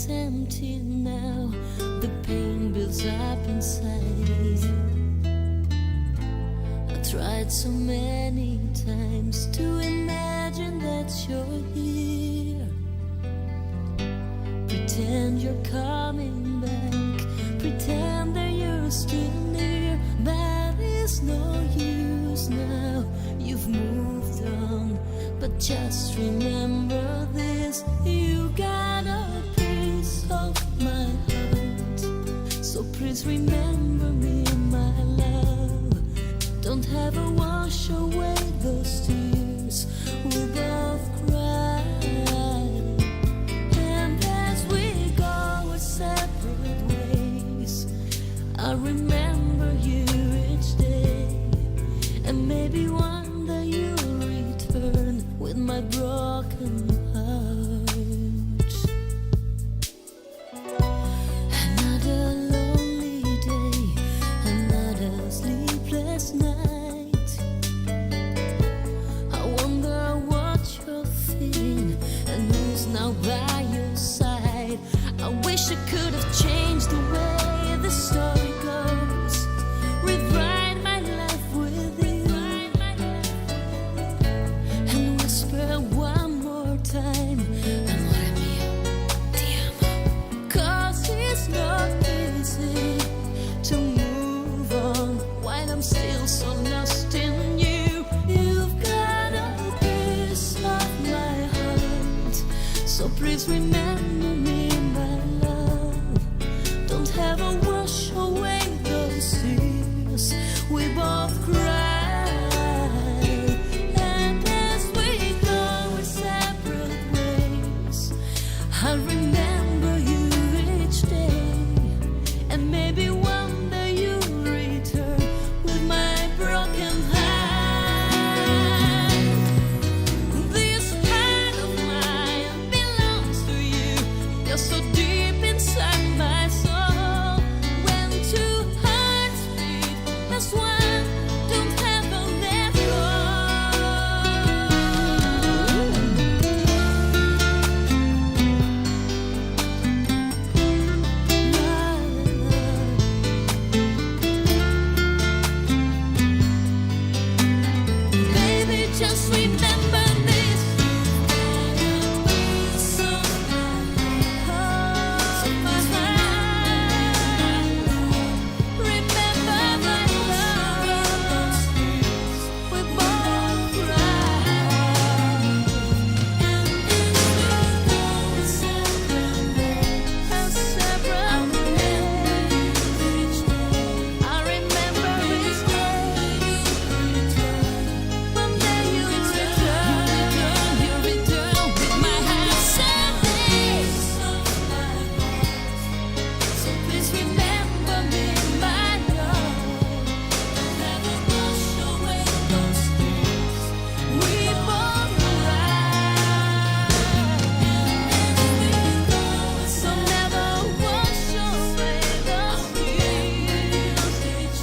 is empty now. The pain builds up inside. I tried so many times to imagine that you're here. Pretend you're coming back, pretend that you're still near, but it's no use now. You've moved on, but just remember this: you got a piece of my heart. So please remember me, my love. Don't ever wash away those tears we both cried. And as we go our separate ways, I remember you each day. And maybe one day you'll return with my broken heart. Another lonely day, another sleepless night. I wonder what you're feeling and who's now by your side. I wish I could have changed the way the story goes, rewrite my life with you, and whisper one more time, amore mio, ti amo. 'Cause it's not easy to move on while I'm still so lost in you. You've got a piece of my heart, so please remember me, my love. Don't ever wash away those tears we both cried. And as we go our separate ways, I remember you each day. And maybe one day you'll return with my broken heart. This heart of mine belongs to you. You're so deep inside my soul. When two hearts beat as one, don't ever let go. Baby, just remember this: so my heart. Remember my love. We both cried. And as we go separate ways, I remember each day. One day you return with my heart Sunday. So please remember me, my love. Never wash away those tears we both cried. So never wash away those tears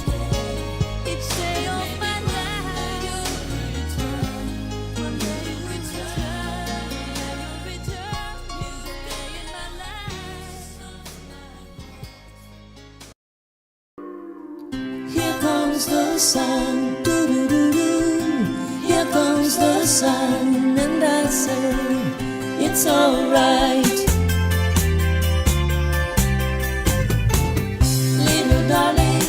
each day of my life. One day you return, you stay in my life. Here comes the sun, doo-doo-doo-doo. Here comes the sun, and I say it's alright. Little darling,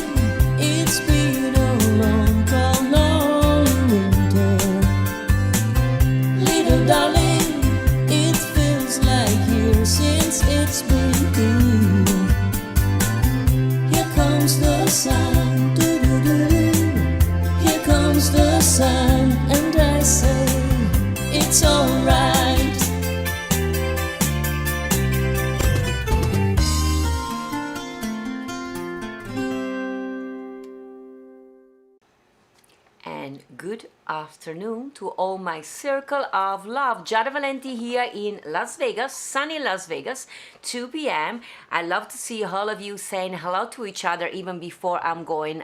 it's been a long, cold, lonely winter. Little darling, it feels like years since it's been here. Here comes the sun, doo-doo-doo-doo. Here comes the sun, and I say it's alright. and good afternoon to all my circle of love. Giada Valenti here in Las Vegas, sunny Las Vegas, 2 p.m. I love to see all of you saying hello to each other even before I'm going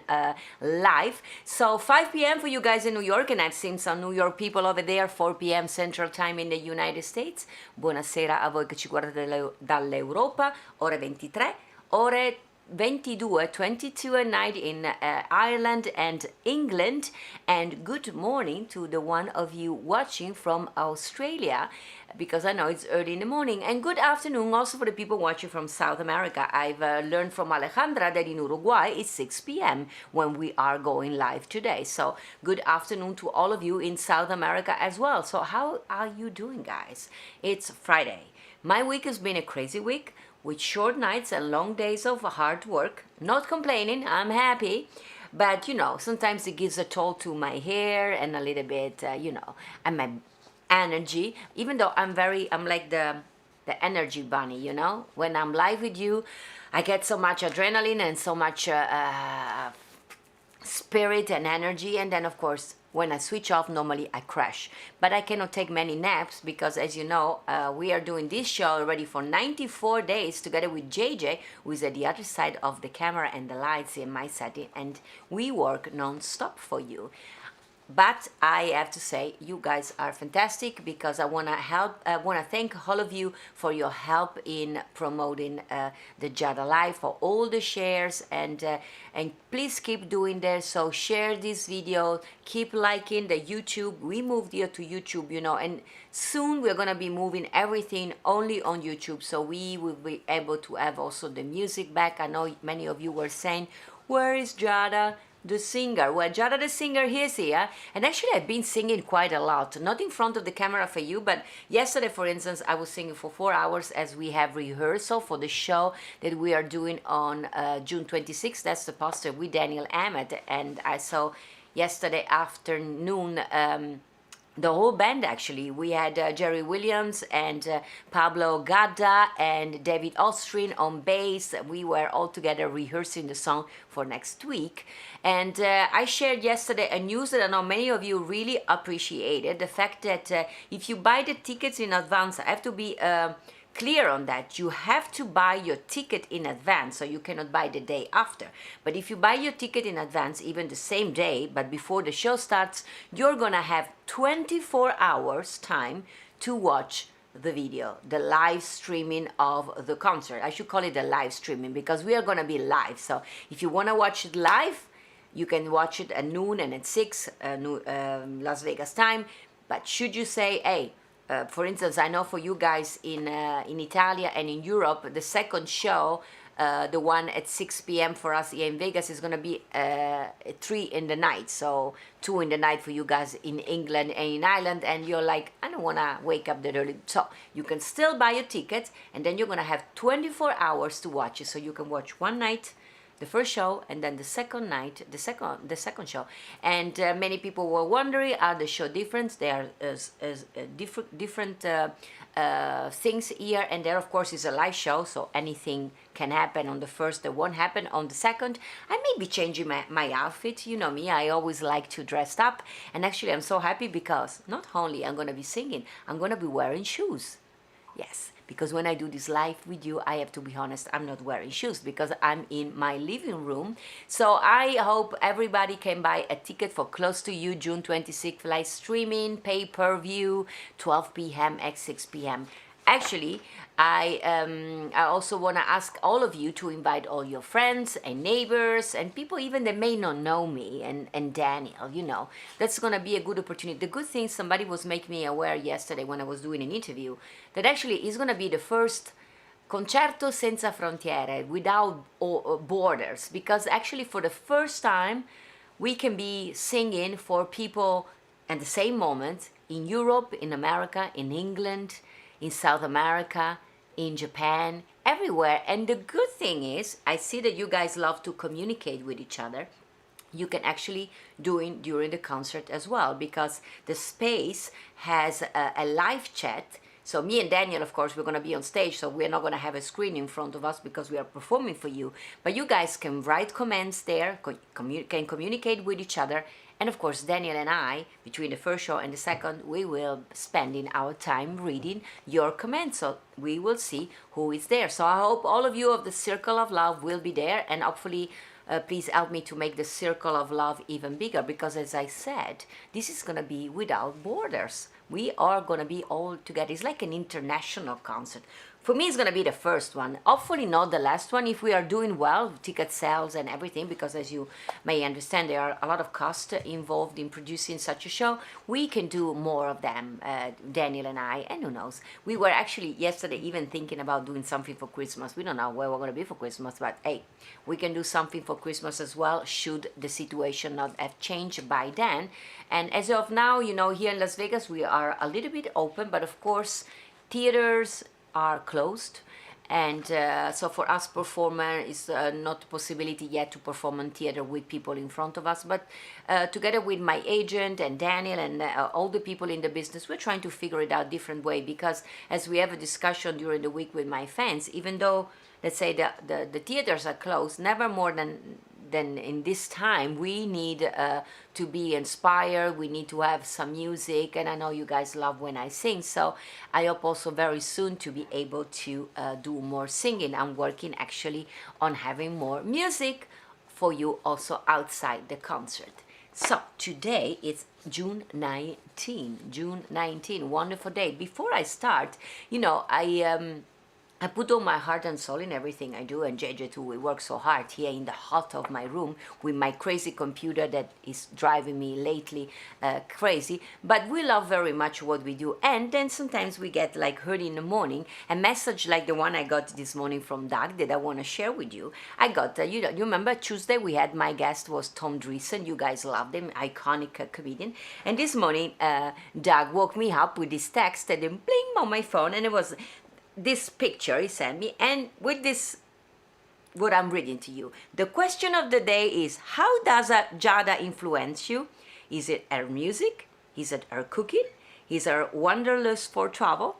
live. So 5 p.m. for you guys in New York, and I've seen some New York people over there, 4 p.m. Central Time in the United States. Buonasera a voi che ci guardate dall'Europa, ore 23, ore 22 at night in Ireland and England, and good morning to the one of you watching from Australia, because I know it's early in the morning, and good afternoon also for the people watching from South America. I've learned from Alejandra that in Uruguay it's 6 p.m. when we are going live today, so good afternoon to all of you in South America as well. So how are you doing, guys? It's Friday. My week has been a crazy week, with short nights and long days of hard work. Not complaining, I'm happy, but you know, sometimes it gives a toll to my hair and a little bit, and my energy, even though I'm like the energy bunny, you know? When I'm live with you, I get so much adrenaline and so much spirit and energy, and then of course when I switch off, normally I crash. But I cannot take many naps because, as you know, we are doing this show already for 94 days together with JJ, who is at the other side of the camera and the lights in my setting, and we work non-stop for you. But I have to say, you guys are fantastic, because I want to thank all of you for your help in promoting the Giada Live, for all the shares, and please keep doing that. So share this video, keep liking the YouTube. We moved here to YouTube, you know, and soon we're gonna be moving everything only on YouTube, so we will be able to have also the music back. I know many of you were saying, where is Giada the singer? Well, Giada the singer is here, and actually I've been singing quite a lot, not in front of the camera for you, but yesterday, for instance, I was singing for 4 hours as we have rehearsal for the show that we are doing on June 26th. That's the poster with Daniel Ahmed, and I saw yesterday afternoon the whole band. Actually, we had Jerry Williams and Pablo Gada and David Ostrin on bass. We were all together rehearsing the song for next week, and I shared yesterday a news that I know many of you really appreciated, the fact that if you buy the tickets in advance, I have to be clear on that. You have to buy your ticket in advance, so you cannot buy the day after. But if you buy your ticket in advance, even the same day, but before the show starts, you're gonna have 24 hours time to watch the video, the live streaming of the concert. I should call it the live streaming, because we are gonna be live. So if you wanna watch it live, you can watch it at noon and at 6 Las Vegas time. But should you say, hey, for instance, I know for you guys in Italia and in Europe, the second show, the one at 6 p.m. for us here in Vegas, is going to be 3 in the night. So 2 in the night for you guys in England and in Ireland. And you're like, I don't want to wake up that early. So you can still buy your tickets, and then you're going to have 24 hours to watch it. So you can watch one night, the first show, and then the second night, the second show. And many people were wondering, are the show different? There are different things here, and there of course is a live show, so anything can happen on the first that won't happen on the second. I may be changing my outfit, you know me, I always like to dress up, and actually I'm so happy because not only I'm gonna be singing, I'm gonna be wearing shoes. Yes, because when I do this live with you, I have to be honest, I'm not wearing shoes because I'm in my living room. So I hope everybody can buy a ticket for Close to You, June 26th, live streaming, pay-per-view, 12 p.m. at 6 p.m. Actually, I also want to ask all of you to invite all your friends and neighbors and people even that may not know me and Daniel, you know. That's going to be a good opportunity. The good thing, somebody was making me aware yesterday when I was doing an interview, that actually is going to be the first concerto senza frontiere, without borders, because actually for the first time we can be singing for people at the same moment in Europe, in America, in England, in South America, in Japan, everywhere. And the good thing is, I see that you guys love to communicate with each other. You can actually do it during the concert as well, because the space has a live chat So me and Daniel, of course, we're going to be on stage, so we're not going to have a screen in front of us because we are performing for you. But you guys can write comments there, can communicate with each other. And of course, Daniel and I, between the first show and the second, we will spending our time reading your comments. So we will see who is there. So I hope all of you of the Circle of Love will be there, and hopefully please help me to make the Circle of Love even bigger, because as I said, this is going to be without borders. We are going to be all together. It's like an international concert. For me, it's going to be the first one. Hopefully not the last one if we are doing well, ticket sales and everything, because as you may understand, there are a lot of costs involved in producing such a show. We can do more of them, Daniel and I, and who knows. We were actually yesterday even thinking about doing something for Christmas. We don't know where we're going to be for Christmas, but hey, we can do something for Christmas as well, should the situation not have changed by then. And as of now, you know, here in Las Vegas, we are a little bit open, but of course, theaters are closed, and so for us performer is not a possibility yet to perform on theater with people in front of us, but together with my agent and Daniel and all the people in the business, we're trying to figure it out different way, because as we have a discussion during the week with my fans, even though let's say the theaters are closed, never more than in this time we need to be inspired. We need to have some music, and I know you guys love when I sing, so I hope also very soon to be able to do more singing. I'm working actually on having more music for you also outside the concert. So today it's June 19, wonderful day. Before I start, you know, I put all my heart and soul in everything I do, and JJ too. We work so hard here in the heart of my room with my crazy computer that is driving me lately crazy. But we love very much what we do, and then sometimes we get like early in the morning a message like the one I got this morning from Doug that I want to share with you. I got you remember Tuesday we had my guest was Tom Dreesen. You guys loved him, iconic comedian. And this morning Doug woke me up with this text and then bling on my phone, and it was this picture he sent me, and with this, what I'm reading to you. The question of the day is, how does Giada influence you? Is it her music? Is it her cooking? Is her wanderlust for travel?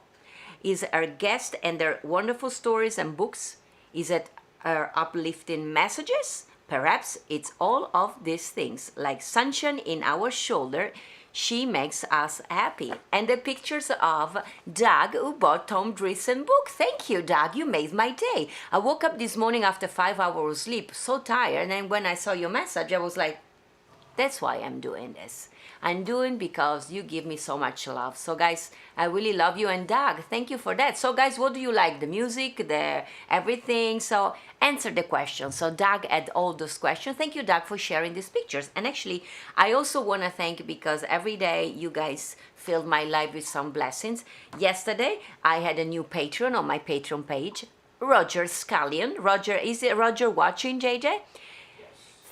Is it her guests and their wonderful stories and books? Is it her uplifting messages? Perhaps it's all of these things, like sunshine in our shoulder. She makes us happy. And the pictures of Doug, who bought Tom Dreesen book. Thank you, Doug. You made my day. I woke up this morning after 5 hours sleep, so tired. And when I saw your message, I was like, that's why I'm doing this. I'm doing because you give me so much love. So guys, I really love you. And Doug, thank you for that. So guys, what do you like? The music, the everything? So answer the question. So Doug had all those questions. Thank you, Doug, for sharing these pictures. And actually, I also want to thank, because every day you guys filled my life with some blessings. Yesterday, I had a new Patreon on my Patreon page, Roger Scallion. Roger, is it Roger watching, JJ?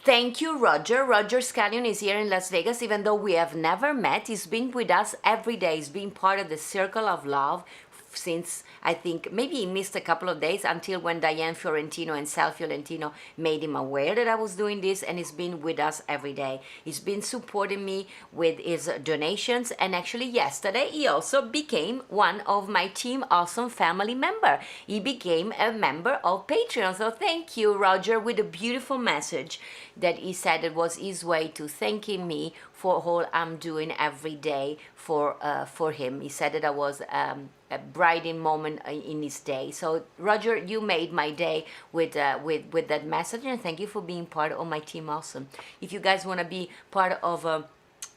Thank you, Roger. Roger Scallion is here in Las Vegas, even though we have never met. He's been with us every day. He's been part of the Circle of Love since, I think, maybe he missed a couple of days until when Diane Fiorentino and Sal Fiorentino made him aware that I was doing this, and he's been with us every day. He's been supporting me with his donations, and actually yesterday he also became one of my Team Awesome family member. He became a member of Patreon. So thank you, Roger, with a beautiful message that he said it was his way to thanking me for all I'm doing every day for him. He said that I was a brightening moment in his day. So Roger, you made my day with that message, and thank you for being part of my Team Awesome. If you guys want to be part of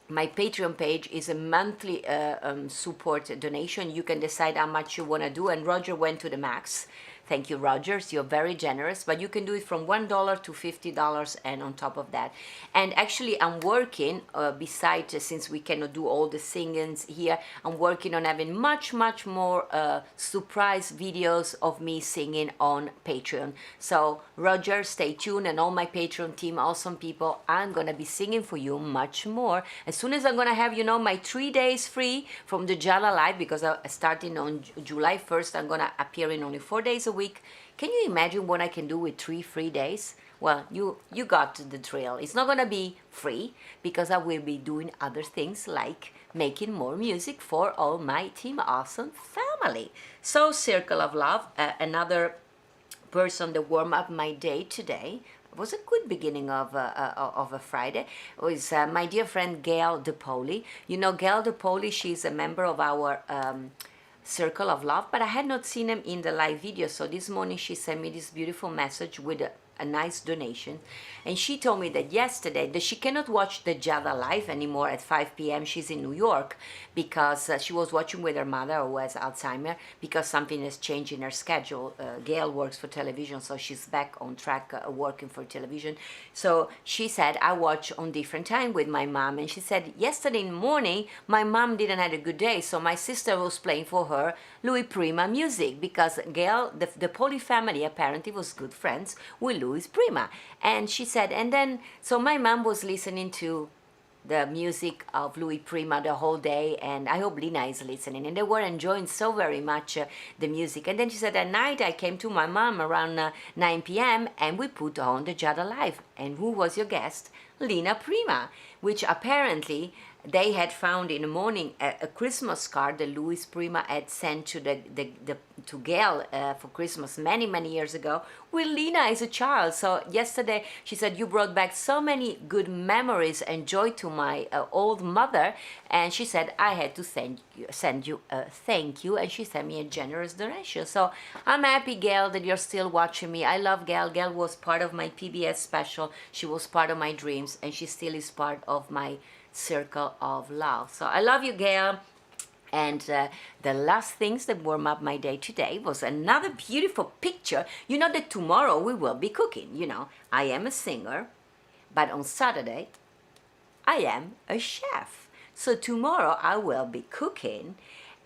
my Patreon page, is a monthly support donation. You can decide how much you want to do, and Roger went to the max. Thank you, Rogers. You're very generous, but you can do it from $1 to $50 and on top of that. And actually, I'm working, besides, since we cannot do all the singings here, I'm working on having much more surprise videos of me singing on Patreon. So, Roger, stay tuned, and all my Patreon team, awesome people, I'm going to be singing for you much more. As soon as I'm going to have, you know, my 3 days free from the Giada Live, because starting on July 1st, I'm going to appear in only 4 days a week Can you imagine what I can do with 3 free days? Well, you got the drill. It's not gonna be free because I will be doing other things like making more music for all my Team Awesome family. So Circle of Love, another person that warm up my day today. It was a good beginning of a Friday. It was my dear friend Gail DePoli. You know Gail DePoli, she's a member of our Circle of Love, but I had not seen him in the live video. So this morning she sent me this beautiful message with a nice donation, and she told me that yesterday that she cannot watch the Giada live anymore at 5 p.m. She's in New York because she was watching with her mother who has Alzheimer because something has changed in her schedule. Gail works for television, so she's back on track working for television. So she said I watch on different time with my mom, and she said yesterday morning my mom didn't have a good day, so my sister was playing for her Louis Prima music because Gail, the Poli family apparently was good friends with Louis Prima. And she said, and then, so my mom was listening to the music of Louis Prima the whole day, and I hope Lina is listening, and they were enjoying so very much the music. And then she said at night I came to my mom around 9 p.m. and we put on the Giada Live. And who was your guest? Lina Prima, which apparently they had found in the morning a Christmas card that Louis Prima had sent to to Gail for Christmas many years ago with Lina as a child. So yesterday she said you brought back so many good memories and joy to my old mother, and she said I had to send you a thank you, and she sent me a generous donation. So I'm happy, Gail, that you're still watching me. I love Gail. Gail was part of my PBS special. She was part of my dreams, and she still is part of my Circle of Love. So I love you, Gail. And the last things that warm up my day today was another beautiful picture. You know that tomorrow we will be cooking. You know, I am a singer, but on Saturday I am a chef. So tomorrow I will be cooking,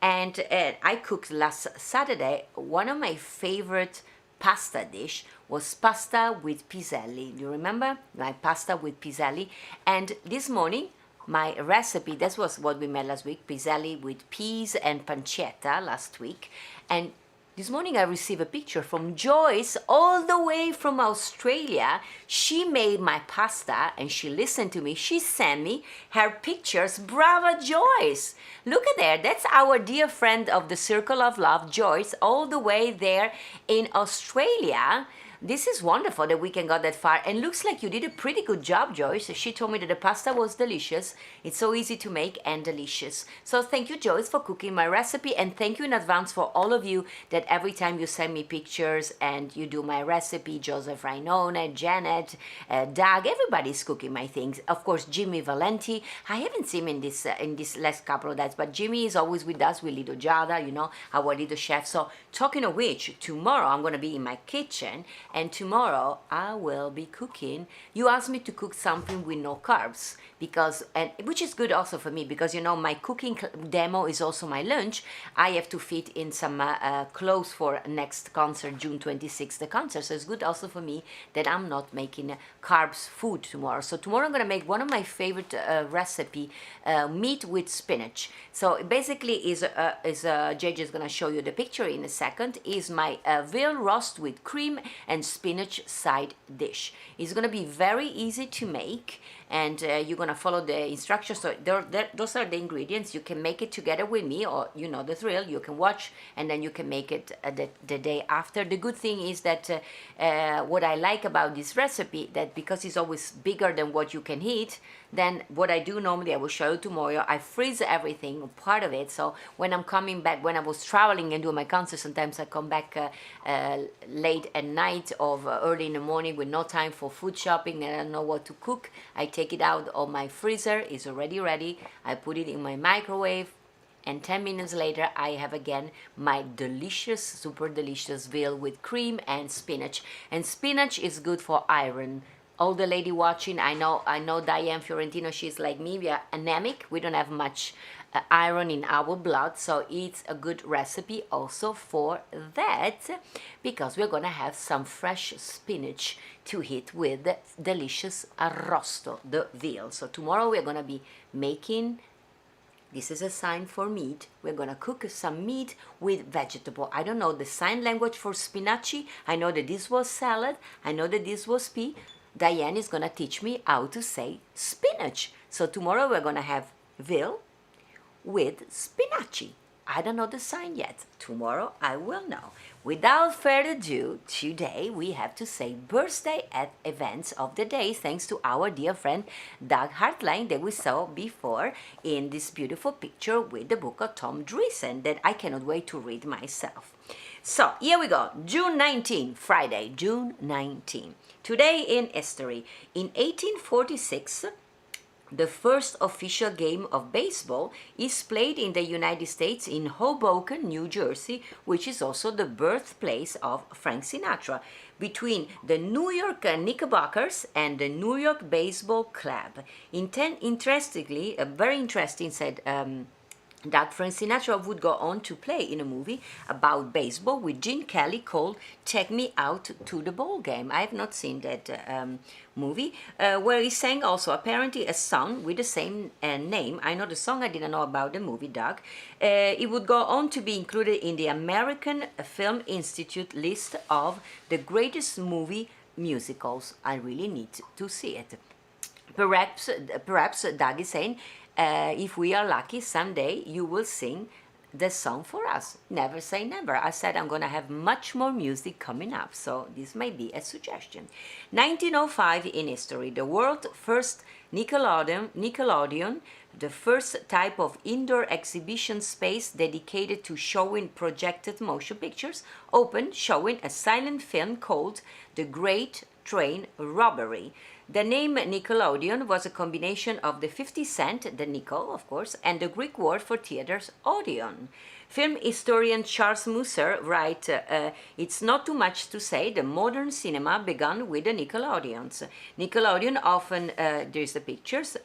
and I cooked last Saturday. One of my favorite pasta dish was pasta with piselli. You remember my pasta with piselli? And this morning my recipe, that was what we made last week, piselli with peas and pancetta last week. And this morning I received a picture from Joyce all the way from Australia. She made my pasta and she listened to me. She sent me her pictures. Bravo, Joyce. Look at there. That's our dear friend of the Circle of Love, Joyce, all the way there in Australia. This is wonderful that we can go that far, and looks like you did a pretty good job, Joyce. She told me that the pasta was delicious. It's so easy to make and delicious. So thank you, Joyce, for cooking my recipe, and thank you in advance for all of you that every time you send me pictures and you do my recipe. Joseph Rainone, Janet, Doug, everybody's cooking my things. Of course, Jimmy Valenti. I haven't seen him in this last couple of days, but Jimmy is always with us with little Giada, you know, our little chef. So talking of which, tomorrow I'm going to be in my kitchen, and tomorrow I will be cooking. You asked me to cook something with no carbs, because, and which is good also for me, because you know my cooking demo is also my lunch. I have to fit in some clothes for next concert, June 26th, the concert. So it's good also for me that I'm not making carbs food tomorrow. So tomorrow I'm gonna make one of my favorite recipe, meat with spinach. So basically is JJ is gonna show you the picture in a second. Is my veal roast with cream and spinach side dish. It's gonna be very easy to make, and you're gonna follow the instructions. So those are the ingredients. You can make it together with me, or you know the drill. You can watch and then you can make it the day after. The good thing is that what I like about this recipe, that because it's always bigger than what you can eat, then what I do normally, I will show you tomorrow, I freeze everything, part of it. So when I'm coming back, when I was traveling and doing my concert, sometimes I come back late at night or early in the morning with no time for food shopping and I don't know what to cook. I take it out of my freezer, it's already ready. I put it in my microwave, and 10 minutes later I have again my delicious, super delicious veal with cream and spinach. And spinach is good for iron. All the lady watching, I know Diane Fiorentino, she's like me, we are anemic, we don't have much iron in our blood, so it's a good recipe also for that, because we're gonna have some fresh spinach to eat with delicious arrosto, the veal. So tomorrow we're gonna be making This is a sign for meat. We're gonna cook some meat with vegetable. I don't know the sign language for spinaci. I know that this was salad. I know that this was pea. Diane is gonna teach me how to say spinach. So tomorrow we're gonna have veal with spinaci. I don't know the sign yet. Tomorrow I will know. Without further ado, today we have to say birthday at events of the day, thanks to our dear friend Doug Hartline that we saw before in this beautiful picture with the book of Tom Dreesen that I cannot wait to read myself. So here we go. June 19, Friday, June 19. Today in history, in 1846, the first official game of baseball is played in the United States in Hoboken, New Jersey, which is also the birthplace of Frank Sinatra, between the New York Knickerbockers and the New York Baseball Club. Interestingly, very interesting, said that Frank Sinatra would go on to play in a movie about baseball with Gene Kelly called Take Me Out to the Ball Game. I have not seen that movie, where he sang also apparently a song with the same name. I know the song, I didn't know about the movie, Doug. It would go on to be included in the American Film Institute list of the greatest movie musicals. I really need to see it. Perhaps Doug is saying, if we are lucky, someday you will sing the song for us. Never say never. I said I'm going to have much more music coming up, so this may be a suggestion. 1905 in history, the world's first Nickelodeon, the first type of indoor exhibition space dedicated to showing projected motion pictures, opened, showing a silent film called The Great Train Robbery. The name Nickelodeon was a combination of the 50 cent, the nickel of course, and the Greek word for theaters, Odeon. Film historian Charles Musser writes, it's not too much to say the modern cinema began with the Nickelodeons. Nickelodeon often, there's the pictures,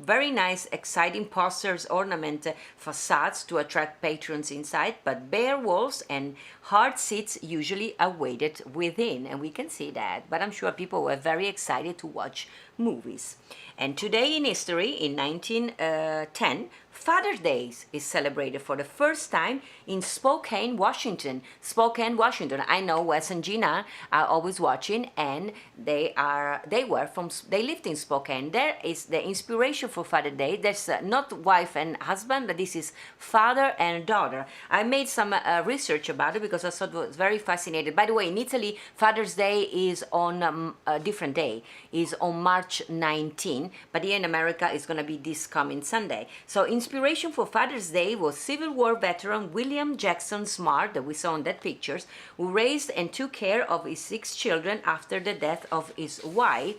very nice, exciting posters ornament facades to attract patrons inside, but bare walls and hard seats usually awaited within, and we can see that. But I'm sure people were very excited to watch movies. And today in history, in 1910, Father's Day is celebrated for the first time in Spokane, Washington. Spokane, Washington. I know Wes and Gina are always watching, and they lived in Spokane. There is the inspiration for Father's Day. There's not wife and husband, but this is father and daughter. I made some research about it because I thought it was very fascinating. By the way, in Italy, Father's Day is on a different day, is on March 19, but here in America it's going to be this coming Sunday. So inspiration for Father's Day was Civil War veteran William Jackson Smart, that we saw in that pictures, who raised and took care of his 6 children after the death of his wife.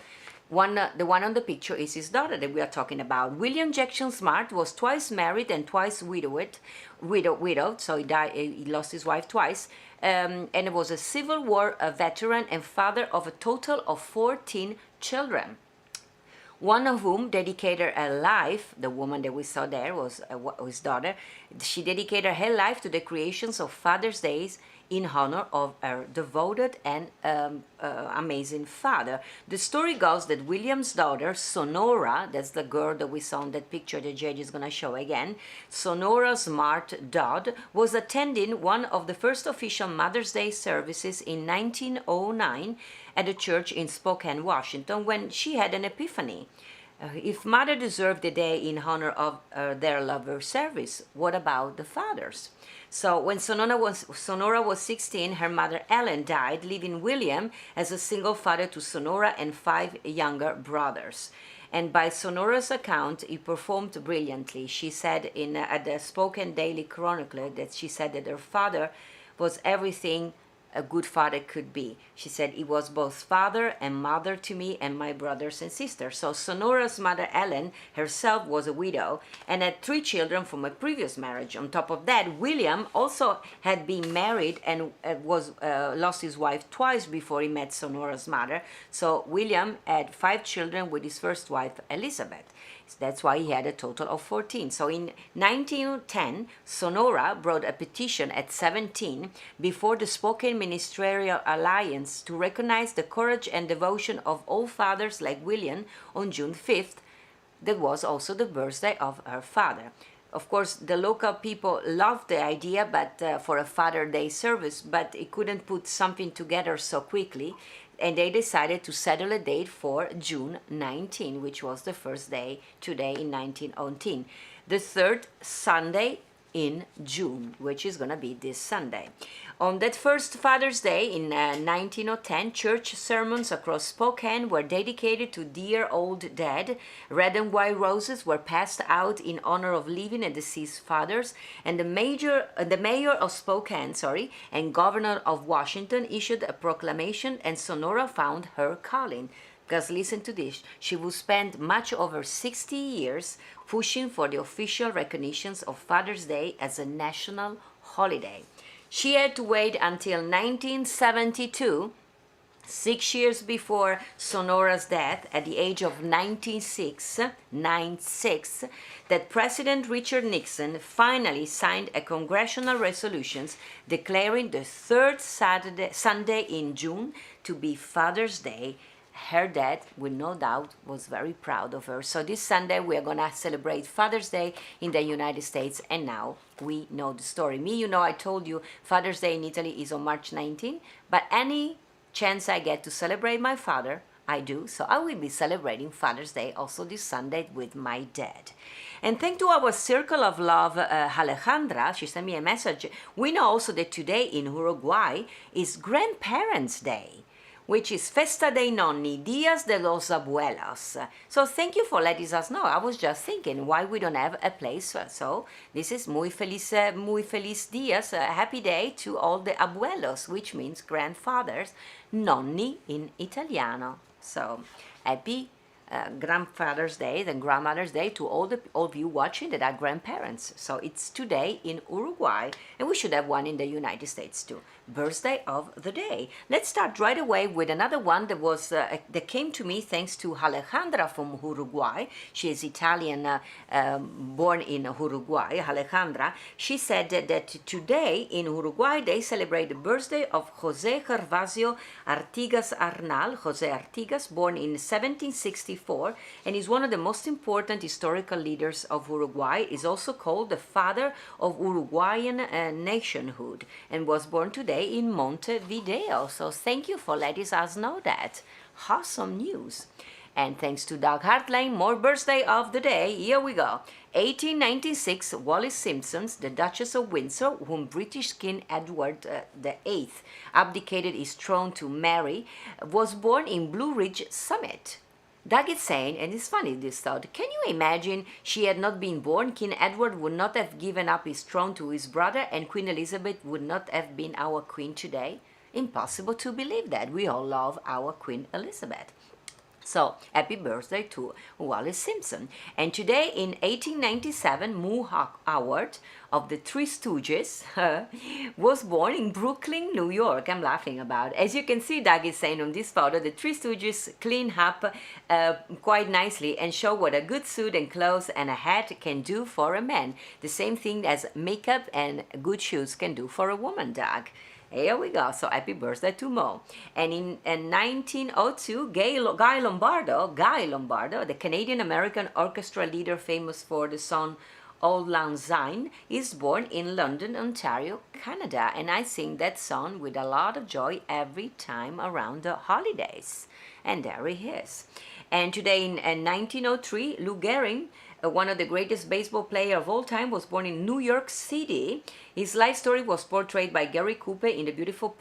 The one on the picture is his daughter that we are talking about. William Jackson Smart was twice married and twice widowed, so he lost his wife twice, and he was a Civil War veteran and father of a total of 14 children. One of whom dedicated her life, the woman that we saw there was his daughter, she dedicated her life to the creations of Father's Days in honor of her devoted and amazing father. The story goes that William's daughter, Sonora, that's the girl that we saw in that picture that Jade is going to show again, Sonora Smart Dodd, was attending one of the first official Mother's Day services in 1909 at a church in Spokane, Washington, when she had an epiphany. If mother deserved the day in honor of their lover service, what about the fathers? So when Sonora was 16, her mother Ellen died, leaving William as a single father to Sonora and 5 younger brothers. And by Sonora's account, he performed brilliantly. She said at the Spokane Daily Chronicle that she said that her father was everything a good father could be. She said, he was both father and mother to me and my brothers and sisters. So Sonora's mother Ellen herself was a widow and had 3 children from a previous marriage. On top of that, William also had been married and lost his wife twice before he met Sonora's mother. So William had 5 children with his first wife, Elizabeth. That's why he had a total of 14. So in 1910, Sonora brought a petition at 17 before the Spokane Ministerial Alliance to recognize the courage and devotion of all fathers like William on June 5th. That was also the birthday of her father. of course, the local people loved the idea, but for a Father Day service, but it couldn't put something together so quickly, and they decided to settle a date for June 19, which was the first day today in 1918, the third Sunday in June, which is going to be this Sunday. On that first Father's Day in 1910, church sermons across Spokane were dedicated to dear old dead. Red and white roses were passed out in honor of living and deceased fathers, and the mayor of Spokane, and governor of Washington issued a proclamation, and Sonora found her calling. Because listen to this, she will spend much over 60 years pushing for the official recognition of Father's Day as a national holiday. She had to wait until 1972, 6 years before Sonora's death, at the age of 96, that President Richard Nixon finally signed a congressional resolution declaring the third Sunday in June to be Father's Day. Her dad, with no doubt, was very proud of her. So this Sunday we are going to celebrate Father's Day in the United States, and now we know the story. I told you Father's Day in Italy is on March 19, but any chance I get to celebrate my father, I do. So I will be celebrating Father's Day also this Sunday with my dad. And thanks to our Circle of Love, Alejandra, she sent me a message. We know also that today in Uruguay is Grandparents' Day, which is Festa dei Nonni, Días de los Abuelos. So thank you for letting us know. I was just thinking why we don't have a place. So this is muy feliz días, a happy day to all the abuelos, which means grandfathers, nonni in Italiano. So happy Grandfather's Day, then Grandmother's Day to all of you watching that are grandparents. So it's today in Uruguay, and we should have one in the United States too. Birthday of the day. Let's start right away with another one that came to me thanks to Alejandra from Uruguay. She is Italian, born in Uruguay. Alejandra. She said that today in Uruguay they celebrate the birthday of Jose Gervasio Artigas Arnal. Jose Artigas, born in 1764, and is one of the most important historical leaders of Uruguay. Is also called the father of Uruguayan nationhood, and was born today in Montevideo. So thank you for letting us know that. Awesome news. And thanks to Doug Hartline, more birthday of the day. Here we go. 1896, Wallis Simpson, the Duchess of Windsor, whom British King Edward VIII abdicated his throne to marry, was born in Blue Ridge Summit. Doug is saying, and it's funny this thought, can you imagine she had not been born? King Edward would not have given up his throne to his brother, and Queen Elizabeth would not have been our queen today? Impossible to believe that. We all love our Queen Elizabeth. So, happy birthday to Wallis Simpson. And today in 1897, Moo Howard of the Three Stooges was born in Brooklyn, New York. I'm laughing about. As you can see, Doug is saying on this photo, the Three Stooges clean up quite nicely and show what a good suit and clothes and a hat can do for a man. The same thing as makeup and good shoes can do for a woman, Doug. Here we go. So happy birthday to Mo. And in 1902, Guy Lombardo, the Canadian-American orchestra leader famous for the song Auld Lang Syne, is born in London, Ontario, Canada. And I sing that song with a lot of joy every time around the holidays. And there he is. And today in 1903, Lou Gehrig, one of the greatest baseball players of all time, was born in New York City. His life story was portrayed by Gary Cooper in the beautiful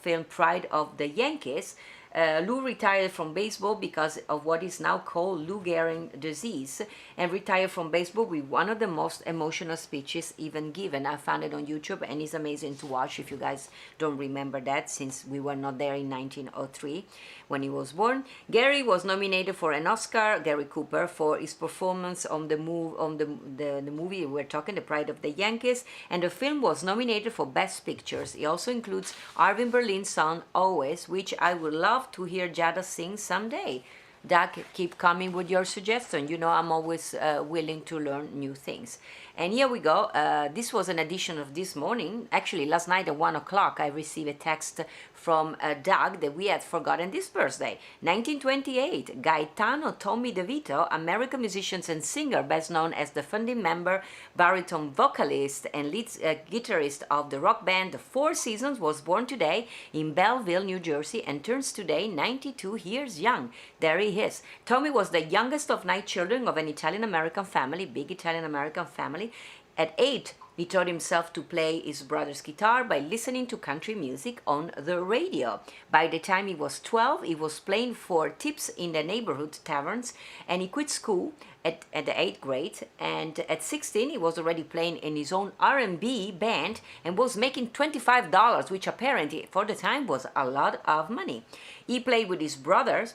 film Pride of the Yankees. Lou retired from baseball because of what is now called Lou Gehrig disease, and retired from baseball with one of the most emotional speeches even given. I found it on YouTube, and it's amazing to watch if you guys don't remember that, since we were not there in 1903 when he was born. Gary was nominated for an Oscar, Gary Cooper, for his performance on the movie we're talking, The Pride of the Yankees, and the film was nominated for Best Pictures. It also includes Arvin Berlin's song Always, which I would love to hear Giada sing someday. Doug, keep coming with your suggestion. You know I'm always willing to learn new things. And here we go. This was an edition of this morning. Actually, last night at 1 o'clock, I received a text from Doug that we had forgotten this birthday. 1928, Gaetano Tommy DeVito, American musician and singer, best known as the founding member, baritone vocalist, and lead guitarist of the rock band The Four Seasons, was born today in Belleville, New Jersey, and turns today 92 years young. There he is. Tommy was the youngest of 9 children of an Italian-American family, big Italian-American family. At 8, he taught himself to play his brother's guitar by listening to country music on the radio. By the time he was 12, he was playing for tips in the neighborhood taverns, and he quit school at the 8th grade. And at 16, he was already playing in his own R&B band and was making $25, which apparently for the time was a lot of money. He played with his brothers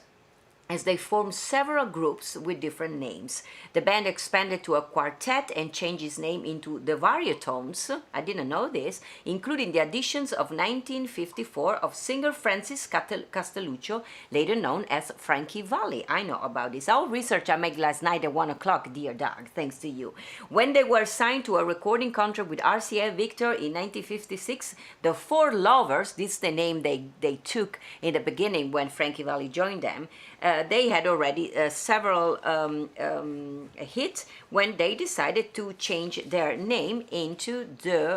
as they formed several groups with different names. The band expanded to a quartet and changed its name into the Variotones. I didn't know this, including the additions of 1954 of singer Francis Castelluccio, later known as Frankie Valli. I know about this. All research I made last night at 1 o'clock, dear Doug, thanks to you. When they were signed to a recording contract with RCA Victor in 1956, the Four Lovers, this is the name they took in the beginning when Frankie Valli joined them, they had already several hits when they decided to change their name into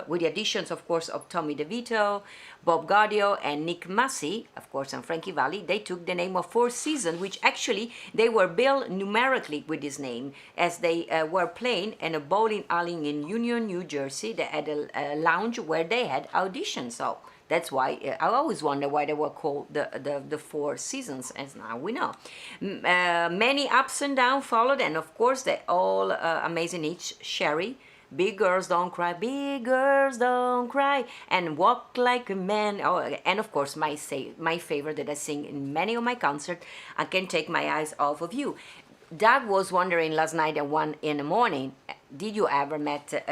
with the additions, of course, of Tommy DeVito, Bob Gaudio, and Nick Massey, of course, and Frankie Valli. They took the name of Four Seasons, which actually they were billed numerically with this name, as they were playing in a bowling alley in Union, New Jersey. They had a lounge where they had auditions. So that's why I always wonder why they were called the Four Seasons, as now we know. Many ups and downs followed, and of course they all amazing hits. Sherry, Big Girls Don't Cry, Big Girls Don't Cry, and Walk Like a Man. Oh, and of course my favorite that I sing in many of my concerts, I Can't Take My Eyes Off of You. Doug was wondering last night at 1 in the morning, did you ever met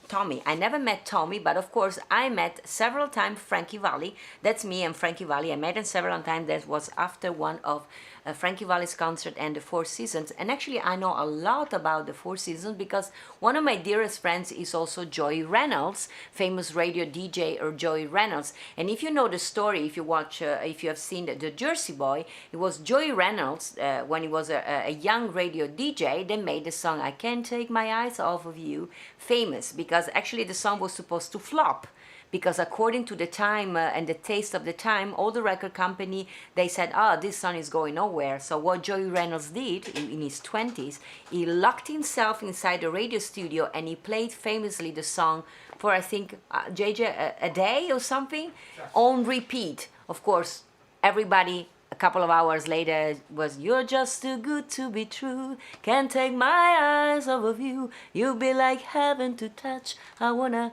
Tommy? I never met Tommy, but of course I met several times Frankie Valli. That's me and Frankie Valli. I met him several times. That was after one of Frankie Valli's concert and the Four Seasons. And actually I know a lot about the Four Seasons because one of my dearest friends is also Joey Reynolds, famous radio DJ or Joey Reynolds. And if you know the story, if you watch, if you have seen the Jersey Boy, it was Joey Reynolds when he was a young radio DJ that made the song I Can't Take My Eyes Off of You famous, because actually the song was supposed to flop. Because according to the time and the taste of the time, all the record company, they said, this song is going nowhere. So what Joey Reynolds did in his 20s, he locked himself inside the radio studio and he played famously the song for, I think, JJ, a day or something, on repeat. Of course, everybody a couple of hours later was, you're just too good to be true, can't take my eyes off of you, you'll be like heaven to touch, I wanna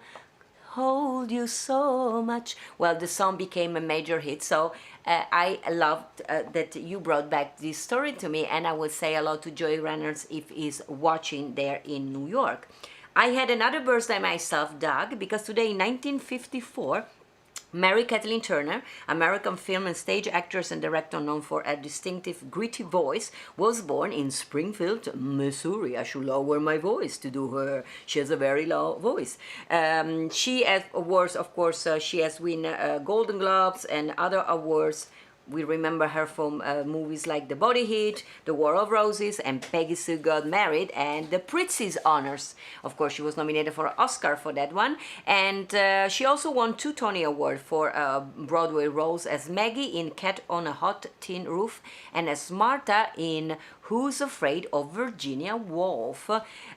hold you so much. Well, the song became a major hit, so I loved that you brought back this story to me, and I will say hello to Joey Reynolds if he's watching there in New York. I had another birthday myself, Doug, because today in 1954, Mary Kathleen Turner, American film and stage actress and director known for a distinctive gritty voice, was born in Springfield, Missouri. I should lower my voice to do her. She has a very low voice. She has awards, of course, she has won Golden Globes and other awards. We remember her from movies like The Body Heat, The War of Roses, and Peggy Sue Got Married, and the Prizzi's Honors. Of course, she was nominated for an Oscar for that one. And she also won 2 Tony Awards for Broadway roles as Maggie in Cat on a Hot Tin Roof and as Martha in Who's Afraid of Virginia Woolf.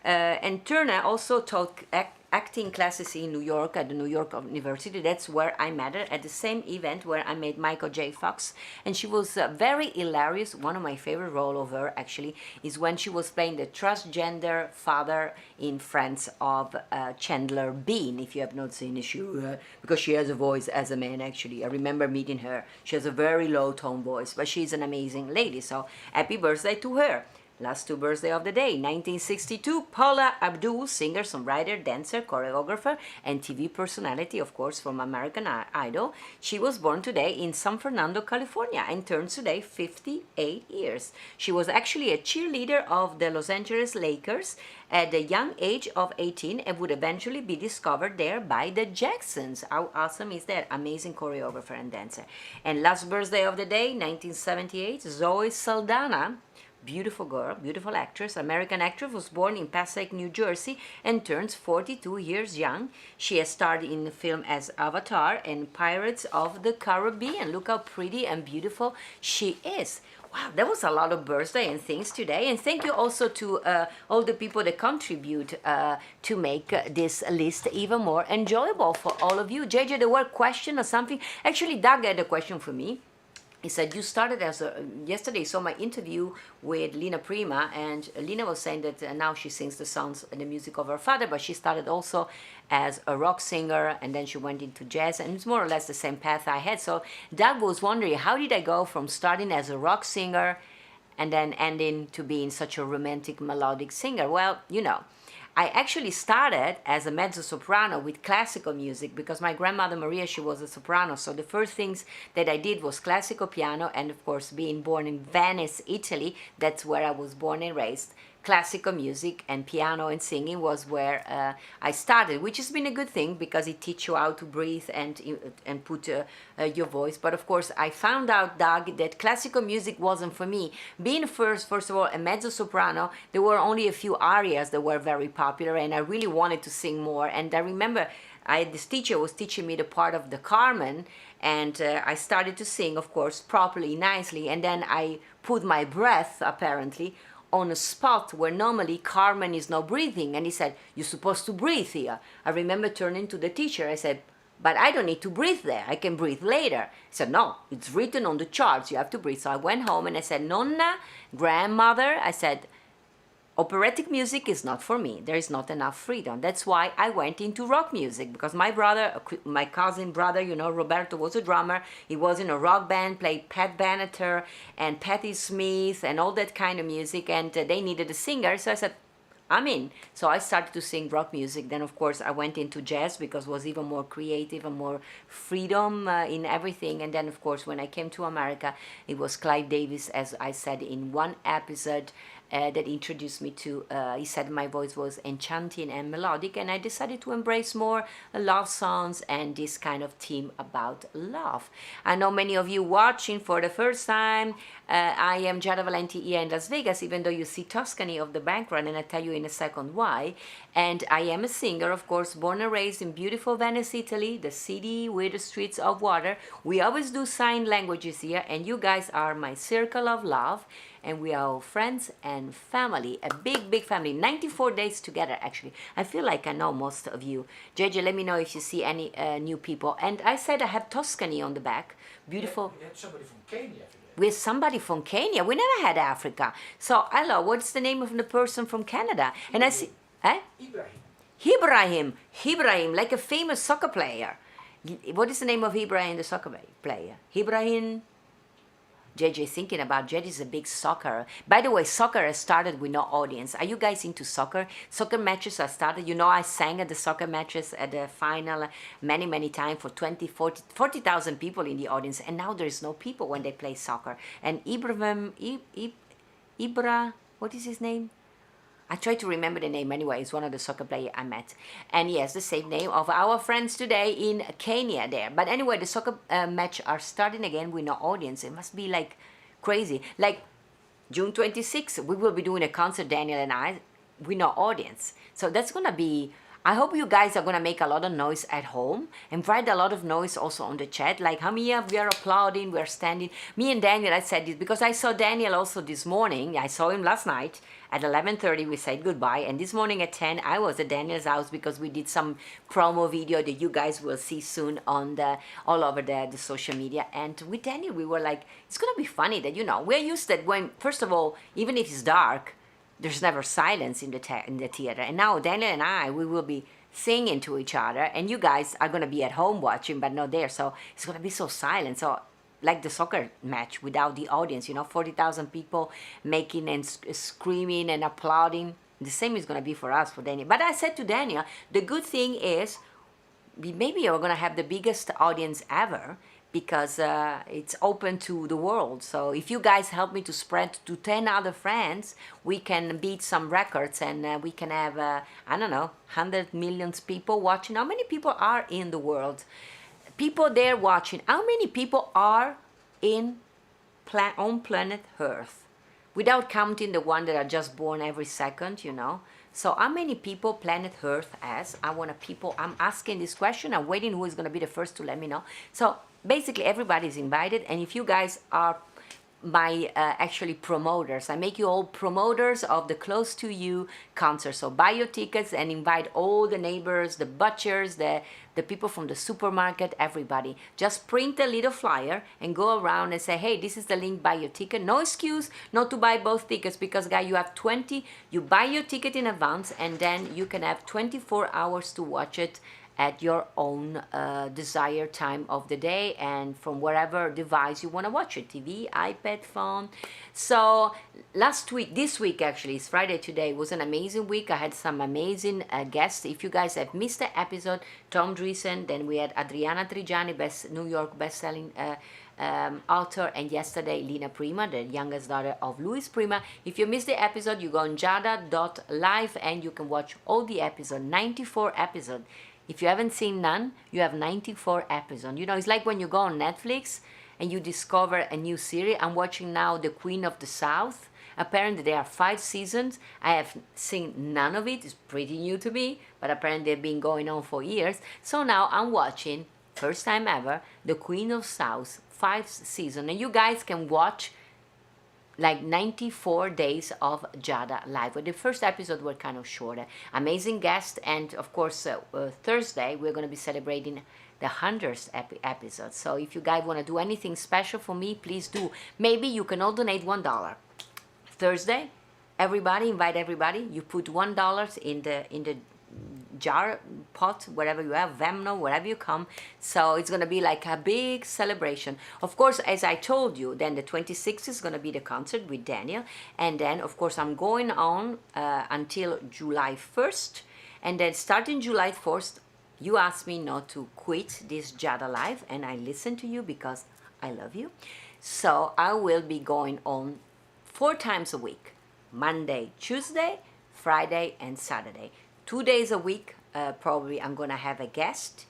And Turner also taught acting classes in New York at the New York University. That's where I met her, at the same event where I met Michael J. Fox. And she was very hilarious. One of my favorite roles of her, actually, is when she was playing the transgender father in Friends of Chandler Bing. If you have not seen it, because she has a voice as a man, actually. I remember meeting her. She has a very low tone voice, but she's an amazing lady. So happy birthday to her. Last two birthday of the day, 1962, Paula Abdul, singer, songwriter, dancer, choreographer, and TV personality, of course, from American Idol. She was born today in San Fernando, California, and turns today 58 years. She was actually a cheerleader of the Los Angeles Lakers at the young age of 18 and would eventually be discovered there by the Jacksons. How awesome is that? Amazing choreographer and dancer. And last birthday of the day, 1978, Zoe Saldana. Beautiful girl, beautiful actress, American actress, was born in Passaic, New Jersey, and turns 42 years young. She has starred in the film as Avatar and Pirates of the Caribbean. Look how pretty and beautiful she is. Wow, there was a lot of birthday and things today. And thank you also to all the people that contribute to make this list even more enjoyable for all of you. JJ, there were question or something? Actually, Doug had a question for me. He said, you started as a, yesterday saw my interview with Lina Prima, and Lina was saying that now she sings the songs and the music of her father, but she started also as a rock singer, and then she went into jazz, and it's more or less the same path I had. So Doug was wondering, how did I go from starting as a rock singer and then ending to being such a romantic melodic singer? Well, you know, I actually started as a mezzo-soprano with classical music because my grandmother Maria, she was a soprano. So the first things that I did was classical piano, and of course being born in Venice, Italy, that's where I was born and raised. Classical music and piano and singing was where I started, which has been a good thing because it teaches you how to breathe and put your voice. But of course, I found out, Doug, that classical music wasn't for me. Being first of all, a mezzo-soprano, there were only a few arias that were very popular, and I really wanted to sing more. And I remember this teacher was teaching me the part of the Carmen, and I started to sing, of course, properly, nicely, and then I put my breath, apparently, on a spot where normally Carmen is not breathing. And he said, you're supposed to breathe here. I remember turning to the teacher. I said, but I don't need to breathe there. I can breathe later. He said, no, it's written on the charts. You have to breathe. So I went home and I said, Nonna, grandmother, I said, operatic music is not for me. There is not enough freedom. That's why I went into rock music, because my brother, my cousin brother, you know, Roberto, was a drummer. He was in a rock band, played Pat Benatar and Patti Smith and all that kind of music, and they needed a singer. So I said, I'm in. So I started to sing rock music. Then, of course, I went into jazz because it was even more creative and more freedom in everything. And then, of course, when I came to America, it was Clive Davis, as I said in one episode, that introduced me to, he said my voice was enchanting and melodic, and I decided to embrace more love songs and this kind of theme about love. I know many of you watching for the first time. I am Giada Valenti here in Las Vegas, even though you see Tuscany of the background, and I'll tell you in a second why. And I am a singer, of course, born and raised in beautiful Venice, Italy, the city with the streets of water. We always do sign languages here, and you guys are my circle of love. And we are all friends and family, a big, big family. 94 days together, actually. I feel like I know most of you. JJ, let me know if you see any new people. And I said I have Tuscany on the back. Beautiful. We had somebody from Kenya today. With somebody from Kenya. We never had Africa. So, hello, what's the name of the person from Canada? And I see... Ibrahim. Ibrahim, like a famous soccer player. What is the name of Ibrahim, the soccer player? Ibrahim... JJ thinking about JJ is a big soccer. By the way, soccer has started with no audience. Are you guys into soccer? Soccer matches are started. You know, I sang at the soccer matches at the final many, many times for 40,000 people in the audience. And now there's no people when they play soccer. And Ibra, what is his name? I try to remember the name anyway. It's one of the soccer players I met. And he has the same name of our friends today in Kenya there. But anyway, the soccer match are starting again with no audience. It must be like crazy. Like June 26th, we will be doing a concert, Daniel and I, with no audience. So that's going to be... I hope you guys are going to make a lot of noise at home and write a lot of noise also on the chat. Like, Hamia, we are applauding, we are standing. Me and Daniel, I said this because I saw Daniel also this morning. I saw him last night at 11:30. We said goodbye. And this morning at 10, I was at Daniel's house because we did some promo video that you guys will see soon on all over the social media. And with Daniel, we were like, it's going to be funny that, you know, we're used that when, first of all, even if it's dark, there's never silence in the theater. And now Daniel and I, we will be singing to each other. And you guys are going to be at home watching, but not there. So it's going to be so silent. So like the soccer match without the audience, 40,000 people making and screaming and applauding. The same is going to be for us, for Daniel. But I said to Daniel, the good thing is maybe we're going to have the biggest audience ever because it's open to the world. So if you guys help me to spread to 10 other friends, we can beat some records and we can have, I don't know, 100 million people watching. How many people are in the world? People there watching. How many people are on planet Earth? Without counting the one that are just born every second, So how many people planet Earth has? I'm asking this question. I'm waiting who is going to be the first to let me know. So basically everybody is invited. And if you guys are my actually promoters, I make you all promoters of the Close to You concert. So buy your tickets and invite all the neighbors, the butchers, the people from the supermarket, everybody. Just print a little flyer and go around and say, hey, this is the link, buy your ticket. No excuse not to buy both tickets because, guys, you have 20, you buy your ticket in advance and then you can have 24 hours to watch it at your own desired time of the day and from wherever device you want to watch it, TV, iPad, phone. So this week actually, it's Friday today, was an amazing week. I had some amazing guests. If you guys have missed the episode, Tom Dreesen, then we had Adriana Trigiani, New York best-selling author, and yesterday Lina Prima, the youngest daughter of Louis Prima. If you missed the episode, you go on giada.live and you can watch all the episodes, 94 episodes. If you haven't seen none, you have 94 episodes. It's like when you go on Netflix and you discover a new series. I'm watching now The Queen of the South. Apparently there are 5 seasons. I have seen none of it. It's pretty new to me, but apparently they've been going on for years. So now I'm watching, first time ever, The Queen of South, 5 seasons. And you guys can watch like 94 days of Giada Live. But the first episode were kind of shorter. Amazing guest, and of course Thursday we're going to be celebrating the 100th episode. So if you guys want to do anything special for me, please do. Maybe you can all donate $1. Thursday, everybody, invite everybody. You put $1 in the jar, pot, whatever you have, Venmo, wherever you come. So it's going to be like a big celebration. Of course, as I told you, then the 26th is going to be the concert with Daniel. And then, of course, I'm going on until July 1st. And then starting July 1st, you asked me not to quit this Giada Live. And I listen to you because I love you. So I will be going on 4 times a week. Monday, Tuesday, Friday, and Saturday. 2 days a week, probably I'm gonna have a guest,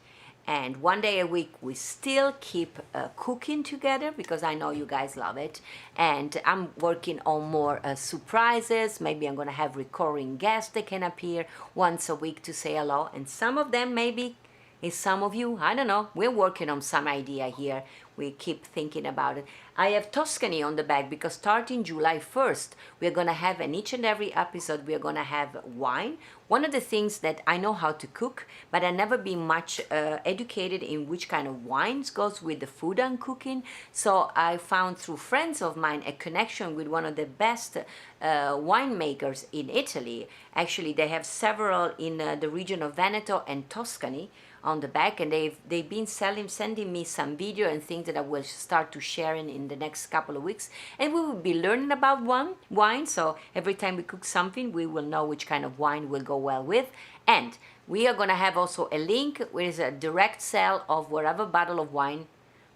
and 1 day a week we still keep cooking together because I know you guys love it, and I'm working on more surprises. Maybe I'm gonna have recurring guests that can appear once a week to say hello, and some of them maybe is some of you, I don't know. We're working on some idea here. We keep thinking about it. I have Tuscany on the back because starting July 1st, we're going to have in each and every episode, we're going to have wine. One of the things that I know how to cook, but I've never been much educated in which kind of wines goes with the food I'm cooking. So I found through friends of mine a connection with one of the best winemakers in Italy. Actually, they have several in the region of Veneto and Tuscany on the back, and they've been sending me some video and things that I will start to share in the next couple of weeks, and we will be learning about wine. So every time we cook something, we will know which kind of wine will go well with. And we are going to have also a link with a direct sale of whatever bottle of wine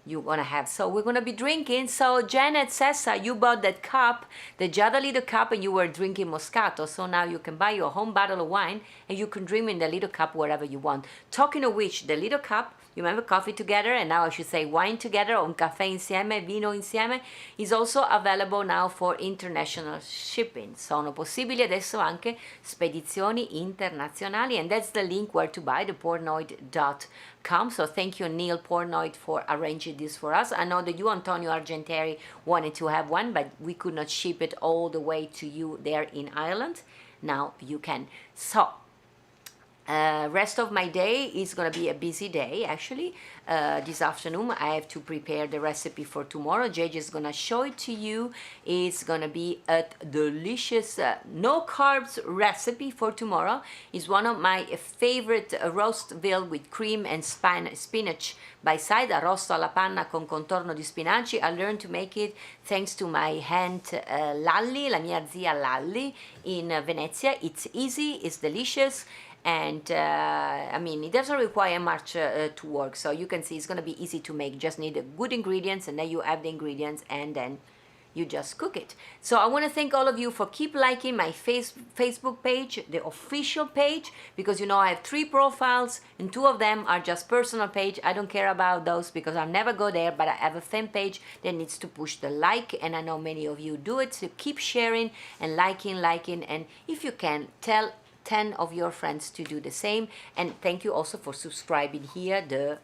you're going to have. So we're going to be drinking. So Janet Sessa, you bought that cup, the Giada little cup, and you were drinking Moscato. So now you can buy your home bottle of wine and you can drink in the little cup wherever you want. Talking of which, the little cup, you remember coffee together, and now I should say wine together, un caffè insieme, vino insieme, is also available now for international shipping. Sono possibili adesso anche spedizioni internazionali, and that's the link where to buy, thepornoid.com. So thank you, Neil Pornoid, for arranging this for us. I know that you, Antonio Argenteri, wanted to have one, but we could not ship it all the way to you there in Ireland. Now you can. So Rest of my day is gonna be a busy day actually. This afternoon I have to prepare the recipe for tomorrow. JJ is gonna show it to you. It's gonna be a delicious no carbs recipe for tomorrow. It's one of my favorite roast veal with cream and spinach by side, arrosto alla panna con contorno di spinaci. I learned to make it thanks to my aunt Lalli, la mia zia Lalli in Venezia. It's easy, it's delicious, and I mean, it doesn't require much to work, so you can see it's gonna be easy to make. Just need good ingredients, and then you add the ingredients, and then you just cook it. So I want to thank all of you for keep liking my Facebook page, the official page, because you know I have 3 profiles and 2 of them are just personal page. I don't care about those because I'll never go there, but I have a fan page that needs to push the like, and I know many of you do it, so keep sharing and liking, and if you can, tell 10 of your friends to do the same. And thank you also for subscribing here, the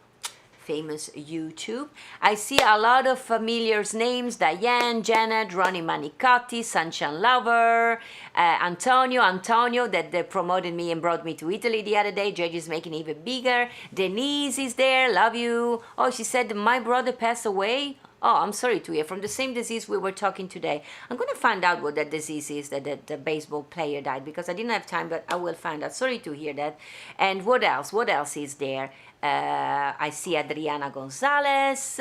famous YouTube. I see a lot of familiar names: Diane, Janet, Ronnie Manicotti, Sunshine Lover, Antonio that they promoted me and brought me to Italy the other day. Judge is making it even bigger. Denise is there, love you. Oh, she said my brother passed away. Oh, I'm sorry to hear, from the same disease we were talking today. I'm going to find out what that disease is that the baseball player died, because I didn't have time, but I will find out. Sorry to hear that. And what else? What else is there? I see Adriana Gonzalez,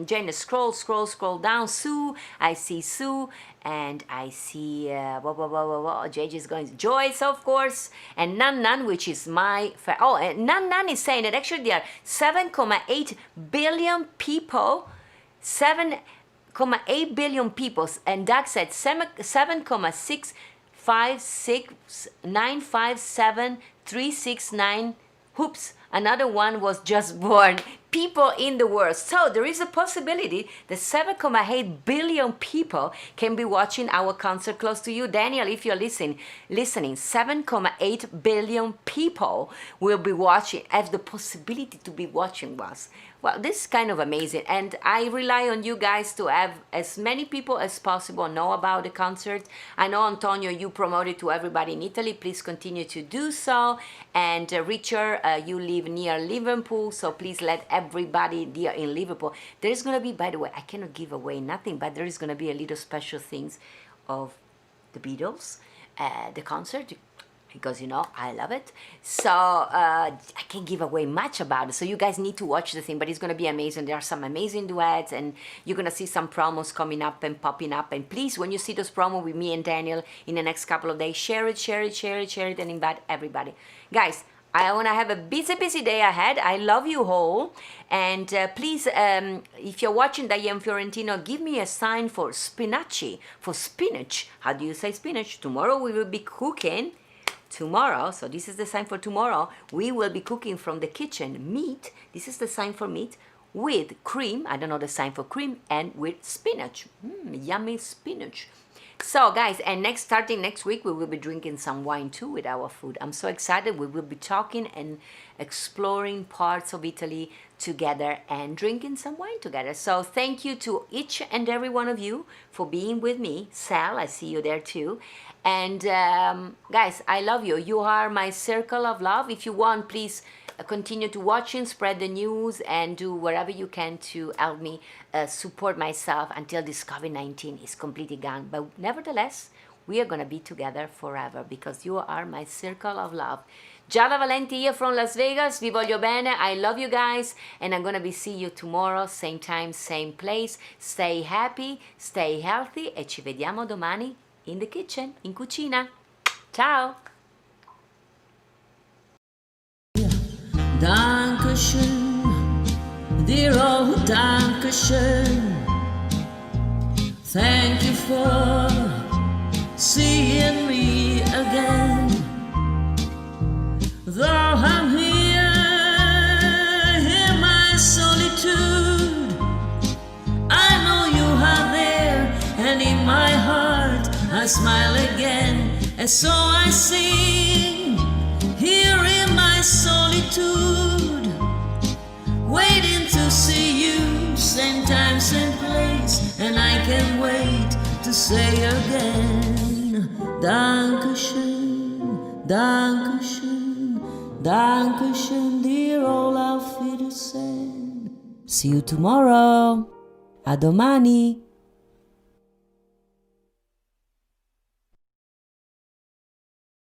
Jane, scroll down, Sue, I see Sue, and I see, JJ is going, Joyce, of course, and Nan, which is my, and Nan is saying that actually there are 7.8 billion people, 7.8 billion people, and Doug said 7.656957369. Oops, another one was just born. People in the world. So there is a possibility that 7.8 billion people can be watching our concert close to you. Daniel, if you're listening, 7.8 billion people will be watching, have the possibility to be watching us. Well, this is kind of amazing, and I rely on you guys to have as many people as possible know about the concert. I know, Antonio, you promoted to everybody in Italy. Please continue to do so. And Richard, you live near Liverpool, so please let everybody there in Liverpool. There is going to be, by the way, I cannot give away nothing, but there is going to be a little special things of the Beatles, the concert, because you know I love it. So I can't give away much about it, so you guys need to watch the thing, but it's gonna be amazing. There are some amazing duets, and you're gonna see some promos coming up and popping up. And please, when you see those promos with me and Daniel in the next couple of days, share it, and invite everybody. Guys, I want to have a busy day ahead. I love you all. And please, if you're watching Diane Fiorentino, give me a sign for spinach. How do you say spinach? Tomorrow we will be cooking. Tomorrow, so this is the sign for tomorrow, we will be cooking from the kitchen meat. This is the sign for meat with cream. I don't know the sign for cream, and with spinach. Yummy spinach. So guys, and starting next week, we will be drinking some wine too with our food. I'm so excited. We will be talking and exploring parts of Italy together and drinking some wine together. So thank you to each and every one of you for being with me. Sal, I see you there too. And guys, I love you. You are my circle of love. If you want, please continue to watching, spread the news, and do whatever you can to help me support myself until this COVID-19 is completely gone. But nevertheless, we are going to be together forever because you are my circle of love. Giada Valenti here from Las Vegas. Vi voglio bene. I love you guys. And I'm going to be see you tomorrow, same time, same place. Stay happy, stay healthy, e ci vediamo domani in the kitchen, in cucina. Ciao! Dankeschön, dear old Dankeschön. Thank you for seeing me again. Though I'm here in my solitude, I know you are there, and in my heart I smile again. And so I sing here in my solitude, waiting to see you, same time, same place, and I can't wait to say again, Dankeschön, Dankeschön, Dankeschön, dear, all auf Wiedersehen. See you tomorrow. A domani.